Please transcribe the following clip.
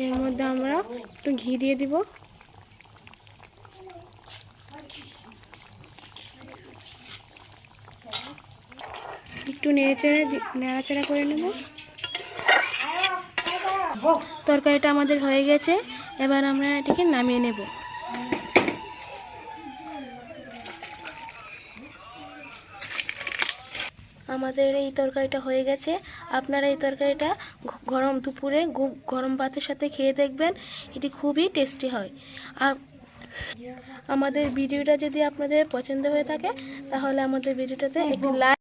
এর মধ্যে আমরা একটু ঘি দিয়ে দিব। একটু নাড়াচাড়া করে নেব। তরকারিটা আমাদের হয়ে গেছে, এবার আমরা এটাকে নামিয়ে নেব। আমাদের এই তরকারিটা হয়ে গেছে। আপনারা এই তরকারিটা গরম দুপুরে গরম ভাতের সাথে খেয়ে দেখবেন, এটি খুবই টেস্টি হয়। আর আমাদের ভিডিওটা যদি আপনাদের পছন্দ হয়ে থাকে তাহলে আমাদের ভিডিওটাতে একটি লাইক